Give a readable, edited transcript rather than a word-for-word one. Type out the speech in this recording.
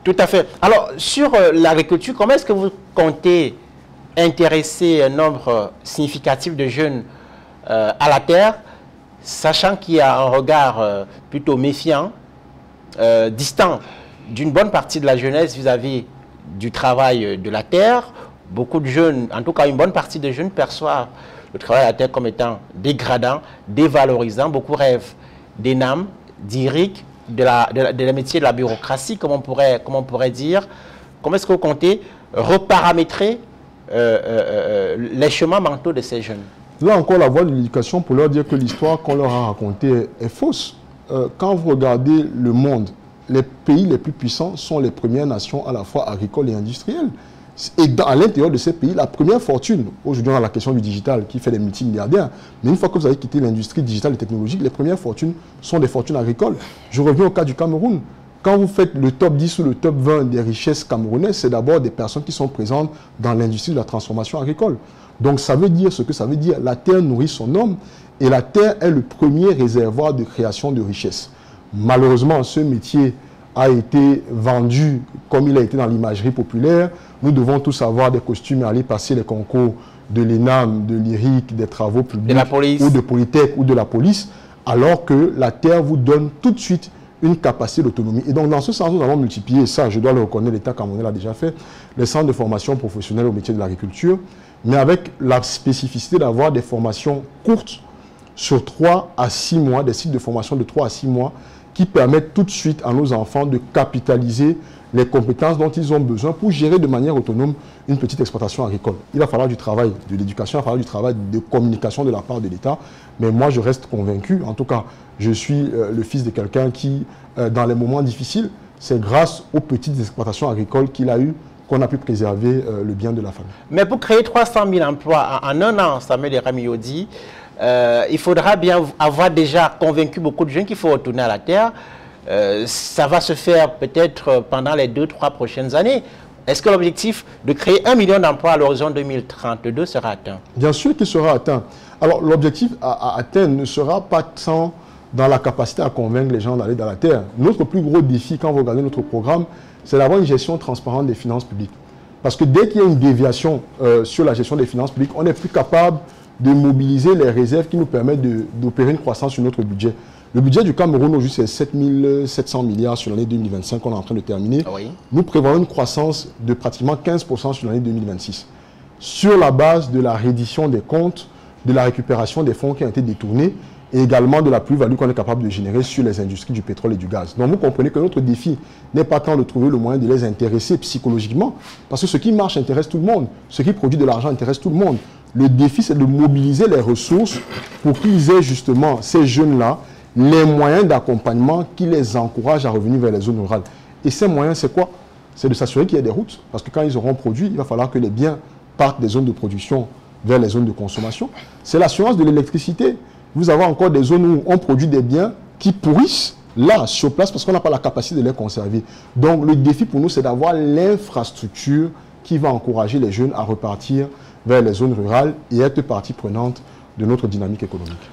Tout à fait. Alors, sur l'agriculture, comment est-ce que vous comptez intéresser un nombre significatif de jeunes à la terre, sachant qu'il y a un regard plutôt méfiant, distant d'une bonne partie de la jeunesse vis-à-vis du travail de la terre. Beaucoup de jeunes, en tout cas une bonne partie des jeunes, perçoivent le travail à la terre comme étant dégradant, dévalorisant. Beaucoup rêvent d'ENAM, d'IRIC, de la métier de la bureaucratie, comme on pourrait dire. Comment est-ce que vous comptez reparamétrer les chemins mentaux de ces jeunes? Là encore, la voie de l'éducation pour leur dire que l'histoire qu'on leur a racontée est fausse. Quand vous regardez le monde, les pays les plus puissants sont les premières nations à la fois agricoles et industrielles. Et à l'intérieur de ces pays, la première fortune, aujourd'hui on a la question du digital qui fait des multimilliardaires, mais une fois que vous avez quitté l'industrie digitale et technologique, les premières fortunes sont des fortunes agricoles. Je reviens au cas du Cameroun. Quand vous faites le top 10 ou le top 20 des richesses camerounaises, c'est d'abord des personnes qui sont présentes dans l'industrie de la transformation agricole. Donc ça veut dire ce que ça veut dire. La terre nourrit son homme et la terre est le premier réservoir de création de richesses. Malheureusement, ce métier a été vendu comme il a été dans l'imagerie populaire. Nous devons tous avoir des costumes et aller passer les concours de l'ENAM, de l'IRIC, des travaux publics, ou de Polytech ou de la police, alors que la terre vous donne tout de suite une capacité d'autonomie. Et donc, dans ce sens, nous allons multiplier ça, je dois le reconnaître, l'État camerounais l'a déjà fait, les centres de formation professionnelle au métier de l'agriculture, mais avec la spécificité d'avoir des formations courtes sur 3 à 6 mois, des cycles de formation de 3 à 6 mois, qui permettent tout de suite à nos enfants de capitaliser les compétences dont ils ont besoin pour gérer de manière autonome une petite exploitation agricole. Il va falloir du travail de l'éducation, il va falloir du travail de communication de la part de l'État, mais moi je reste convaincu, en tout cas je suis le fils de quelqu'un qui, dans les moments difficiles, c'est grâce aux petites exploitations agricoles qu'il a eu qu'on a pu préserver le bien de la famille. Mais pour créer 300 000 emplois en un an, Samuel Eramiyodi, il faudra bien avoir déjà convaincu beaucoup de jeunes qu'il faut retourner à la terre. Ça va se faire peut-être pendant les 2-3 prochaines années. Est-ce que l'objectif de créer 1 million d'emplois à l'horizon 2032 sera atteint? Bien sûr qu'il sera atteint. Alors l'objectif à atteindre ne sera pas tant dans la capacité à convaincre les gens d'aller dans la terre. Notre plus gros défi quand vous regardez notre programme, c'est d'avoir une gestion transparente des finances publiques. Parce que dès qu'il y a une déviation sur la gestion des finances publiques, on n'est plus capable de mobiliser les réserves qui nous permettent d'opérer une croissance sur notre budget. Le budget du Cameroun aujourd'hui, c'est 7 700 milliards sur l'année 2025 qu'on est en train de terminer. Oui. Nous prévoyons une croissance de pratiquement 15% sur l'année 2026. Sur la base de la reddition des comptes, de la récupération des fonds qui ont été détournés et également de la plus-value qu'on est capable de générer sur les industries du pétrole et du gaz. Donc vous comprenez que notre défi n'est pas tant de trouver le moyen de les intéresser psychologiquement, parce que ce qui marche intéresse tout le monde, ce qui produit de l'argent intéresse tout le monde. Le défi, c'est de mobiliser les ressources pour qu'ils aient justement, ces jeunes-là, les moyens d'accompagnement qui les encouragent à revenir vers les zones rurales. Et ces moyens, c'est quoi? C'est de s'assurer qu'il y ait des routes, parce que quand ils auront produit, il va falloir que les biens partent des zones de production vers les zones de consommation. C'est l'assurance de l'électricité. Vous avez encore des zones où on produit des biens qui pourrissent là, sur place, parce qu'on n'a pas la capacité de les conserver. Donc le défi pour nous, c'est d'avoir l'infrastructure qui va encourager les jeunes à repartir vers les zones rurales et être partie prenante de notre dynamique économique.